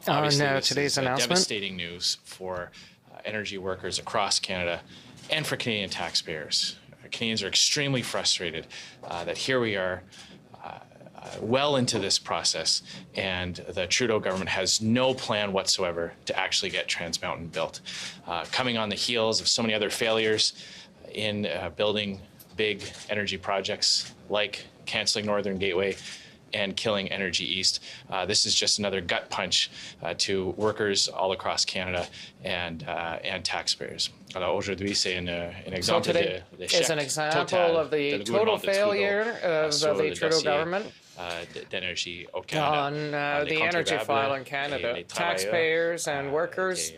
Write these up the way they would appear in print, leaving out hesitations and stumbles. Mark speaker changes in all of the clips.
Speaker 1: Obviously,
Speaker 2: On
Speaker 1: this
Speaker 2: today's
Speaker 1: is
Speaker 2: announcement,
Speaker 1: devastating news for energy workers across Canada and for Canadian taxpayers. Canadians are extremely frustrated that here we are well into this process, and the Trudeau government has no plan whatsoever to actually get Trans Mountain built. Coming on the heels of so many other failures in building big energy projects like cancelling Northern Gateway and killing Energy East. This is just another gut punch to workers all across Canada and taxpayers. Alors aujourd'hui, c'est un exemple
Speaker 2: so today is an example of the total failure of the Trudeau government
Speaker 1: d'énergie au Canada.
Speaker 2: on the energy file in Canada. Taxpayers and workers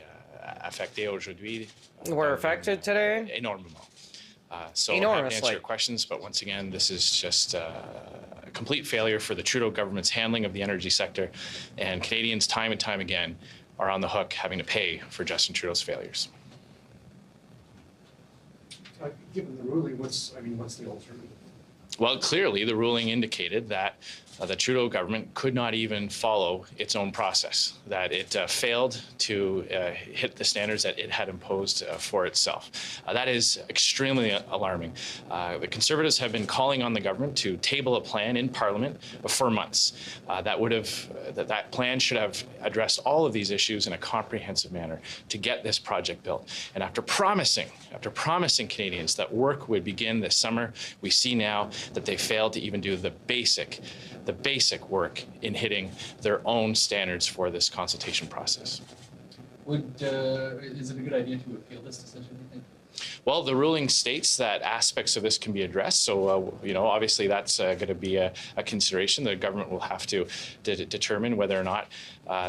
Speaker 1: affectés aujourd'hui
Speaker 2: were affected today
Speaker 1: énormément. So
Speaker 2: enormously.
Speaker 1: I'm happy to answer your questions, but once again, this is just a complete failure for the Trudeau government's handling of the energy sector, and Canadians time and time again are on the hook having to pay for Justin Trudeau's failures.
Speaker 3: Given the ruling, what's the alternative?
Speaker 1: Well, clearly the ruling indicated that the Trudeau government could not even follow its own process, that it failed to hit the standards that it had imposed for itself. That is extremely alarming. The Conservatives have been calling on the government to table a plan in Parliament for months. That plan should have addressed all of these issues in a comprehensive manner to get this project built. And after promising Canadians that work would begin this summer, we see now that they failed to even do the basic work in hitting their own standards for this consultation process.
Speaker 4: Is it a good idea to appeal this decision, do you think?
Speaker 1: Well, the ruling states that aspects of this can be addressed. So, obviously that's going to be a consideration. The government will have to determine whether or not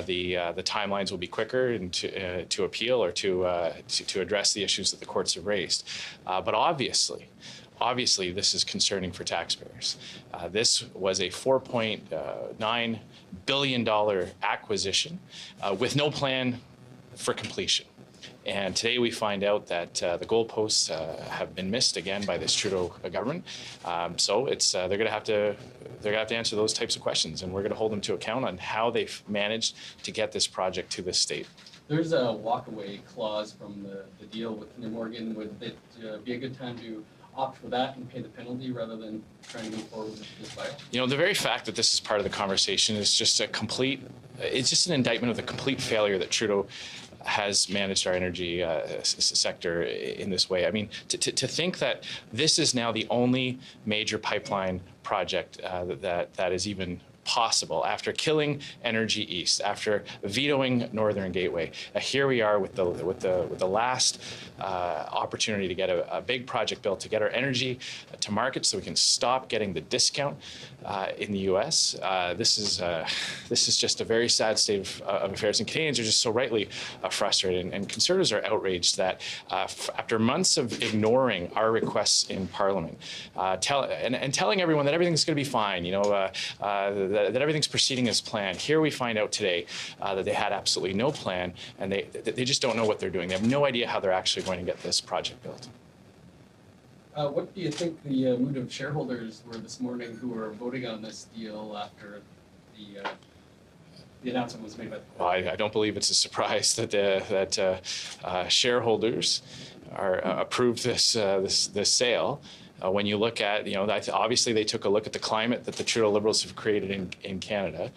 Speaker 1: the timelines will be quicker and to appeal or to address the issues that the courts have raised. But obviously, this is concerning for taxpayers. This was a $4.9 billion acquisition with no plan for completion. And today we find out that the goalposts have been missed again by this Trudeau government. So they're going to have to answer those types of questions, and we're going to hold them to account on how they've managed to get this project to this state.
Speaker 4: There's a walkaway clause from the deal with Kinder Morgan. Would it be a good time to opt for that and pay the penalty rather than trying to move forward with this file?
Speaker 1: The very fact that this is part of the conversation is just it's just an indictment of the complete failure that Trudeau has managed our energy sector in this way. I mean, to think that this is now the only major pipeline project that is even possible after killing Energy East, after vetoing Northern Gateway. Here we are with the last opportunity to get a big project built, to get our energy to market so we can stop getting the discount in the U.S. This is just a very sad state of affairs, and Canadians are just so rightly frustrated, and Conservatives are outraged that after months of ignoring our requests in Parliament, telling everyone that everything's going to be fine, that everything's proceeding as planned. Here we find out today that they had absolutely no plan, and they just don't know what they're doing. They have no idea how they're actually going to get this project built.
Speaker 4: What do you think the mood of shareholders were this morning who were voting on this deal after the announcement was made by the
Speaker 1: Well, I don't believe it's a surprise that shareholders approved this sale. When you look at, obviously they took a look at the climate that the Trudeau Liberals have created in Canada,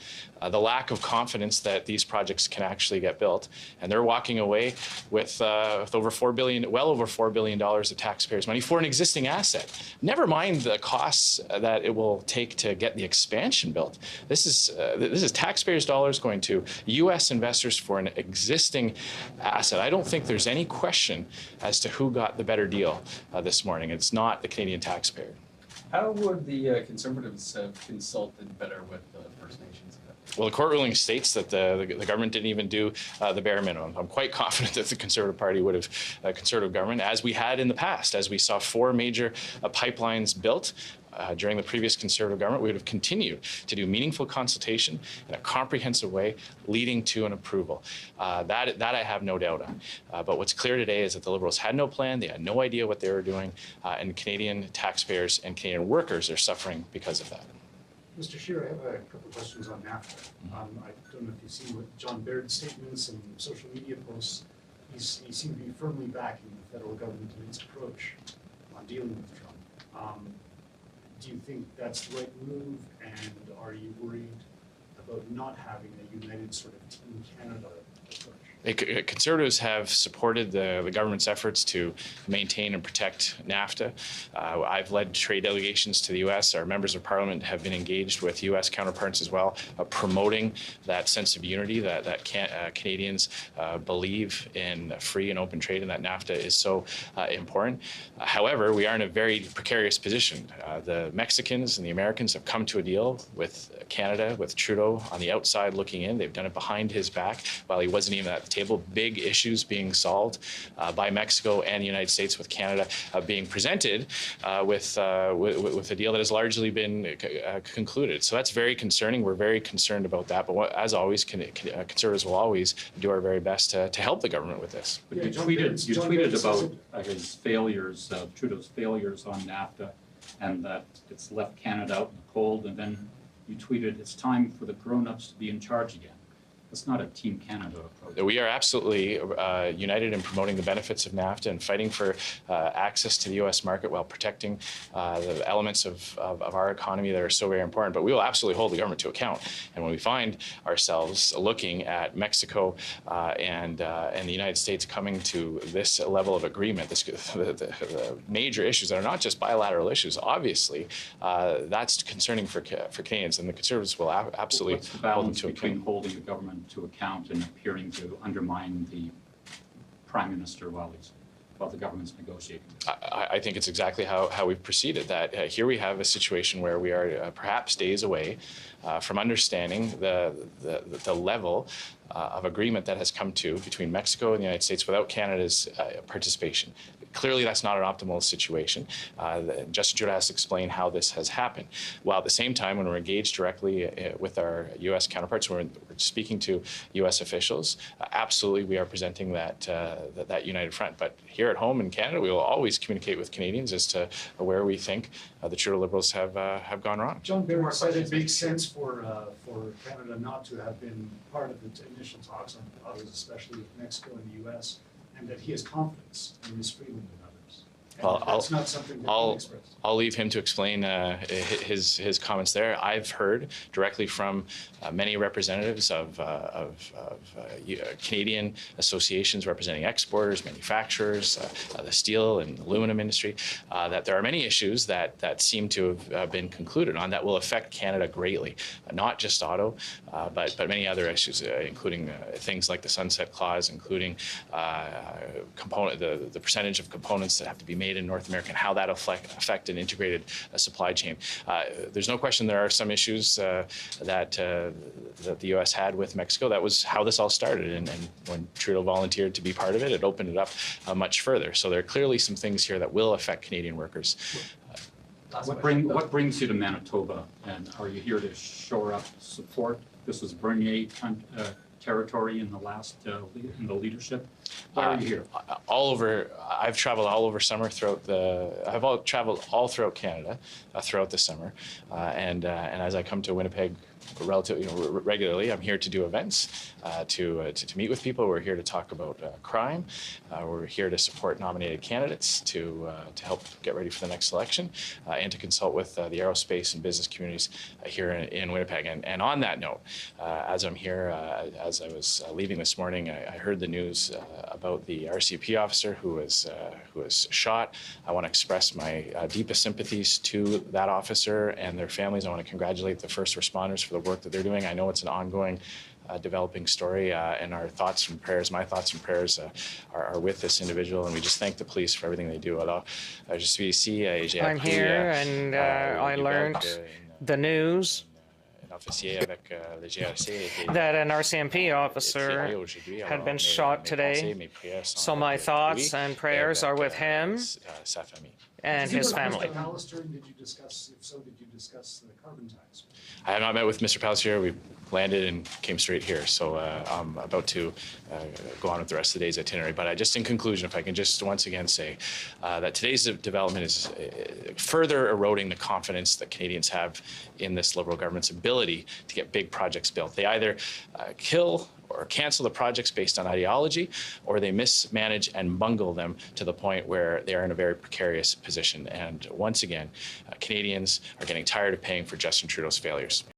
Speaker 1: the lack of confidence that these projects can actually get built, and they're walking away with well over $4 billion of taxpayers' money for an existing asset. Never mind the costs that it will take to get the expansion built. This is taxpayers' dollars going to U.S. investors for an existing asset. I don't think there's any question as to who got the better deal this morning. It's not the Canadian taxpayer.
Speaker 4: How would the Conservatives have consulted better with the First Nations?
Speaker 1: Well, the court ruling states that the government didn't even do the bare minimum. I'm quite confident that the Conservative Party would have, Conservative government, as we had in the past, as we saw 4 major pipelines built during the previous Conservative government, we would have continued to do meaningful consultation in a comprehensive way, leading to an approval. That I have no doubt on. But what's clear today is that the Liberals had no plan, they had no idea what they were doing, and Canadian taxpayers and Canadian workers are suffering because of that.
Speaker 3: Mr. Scheer, I have a couple of questions on NAFTA. I don't know if you've seen what John Baird's statements and social media posts. He seemed to be firmly backing the federal government in its approach on dealing with Trump. Do you think that's the right move, and are you worried about not having a united sort of Team Canada approach?
Speaker 1: Conservatives have supported the government's efforts to maintain and protect NAFTA. I've led trade delegations to the U.S. Our members of parliament have been engaged with U.S. counterparts as well, promoting that sense of unity that Canadians believe in free and open trade, and that NAFTA is so important. However, we are in a very precarious position. The Mexicans and the Americans have come to a deal with Canada, with Trudeau on the outside looking in. They've done it behind his back while he wasn't even at the table. Big issues being solved by Mexico and the United States, with Canada being presented with a deal that has largely been concluded. So that's very concerning. We're very concerned about that. But as always, Conservatives will always do our very best to help the government with this.
Speaker 5: But you tweeted about his failures, Trudeau's failures on NAFTA, and that it's left Canada out in the cold, and then you tweeted, it's time for the grown-ups to be in charge again. That's not a Team Canada approach. We
Speaker 1: are absolutely united in promoting the benefits of NAFTA and fighting for access to the U.S. market while protecting the elements of our economy that are so very important. But we will absolutely hold the government to account. And when we find ourselves looking at Mexico and the United States coming to this level of agreement, the major issues that are not just bilateral issues, obviously, that's concerning for Canadians, and the Conservatives will absolutely hold them to account.
Speaker 5: Between holding the government to account and appearing to undermine the Prime Minister while the government's negotiating?
Speaker 1: I think it's exactly how we've proceeded. That here we have a situation where we are perhaps days away from understanding the level of agreement that has come to between Mexico and the United States without Canada's participation. Clearly, that's not an optimal situation. Justin Trudeau has to explain how this has happened. While at the same time, when we're engaged directly with our U.S. counterparts, when we're speaking to U.S. officials, absolutely we are presenting that united front. But here at home in Canada, we will always communicate with Canadians as to where we think the Trudeau Liberals have gone wrong.
Speaker 3: John Baird said it makes sense for Canada not to have been part of the initial talks on others, especially with Mexico and the U.S., and that he has confidence in Ms. Freeland and others. And that's not something that he expressed.
Speaker 1: I'll leave him to explain his comments there. I've heard directly from many representatives of Canadian associations representing exporters, manufacturers, the steel and aluminum industry, that there are many issues that seem to have been concluded on that will affect Canada greatly, not just auto, but many other issues, including things like the sunset clause, including the percentage of components that have to be made in North America and how that affect an integrated supply chain. There's no question there are some issues that the U.S. had with Mexico. That was how this all started, and when Trudeau volunteered to be part of it, it opened it up much further. So there are clearly some things here that will affect Canadian workers.
Speaker 5: What brings you to Manitoba, and are you here to shore up support? This was Bernier territory in the leadership. Why are you here?
Speaker 1: All over. I've traveled all over summer I've traveled all throughout Canada throughout the summer, and as I come to Winnipeg relatively regularly, I'm here to do events, to meet with people. We're here to talk about crime. We're here to support nominated candidates to help get ready for the next election, and to consult with the aerospace and business communities here in Winnipeg. And on that note, as I'm here, as I was leaving this morning, I heard the news about the RCMP officer who was shot. I want to express my deepest sympathies to that officer and their families. I want to congratulate the first responders for the work that they're doing. I know it's an ongoing developing story, and our thoughts and prayers, my thoughts and prayers are with this individual, and we just thank the police for everything they do. I'm
Speaker 2: here, and I learned the news that an RCMP officer had been shot today. So my thoughts and prayers are with him and his family.
Speaker 3: Mr. Pallister, did you discuss, if so, did you discuss the carbon tax?
Speaker 1: I have not met with Mr. Pallister. We landed and came straight here, so I'm about to go on with the rest of the day's itinerary. But just in conclusion, if I can just once again say that today's development is further eroding the confidence that Canadians have in this Liberal government's ability to get big projects built. They either kill or cancel the projects based on ideology, or they mismanage and bungle them to the point where they are in a very precarious position. And once again, Canadians are getting tired of paying for Justin Trudeau's failures.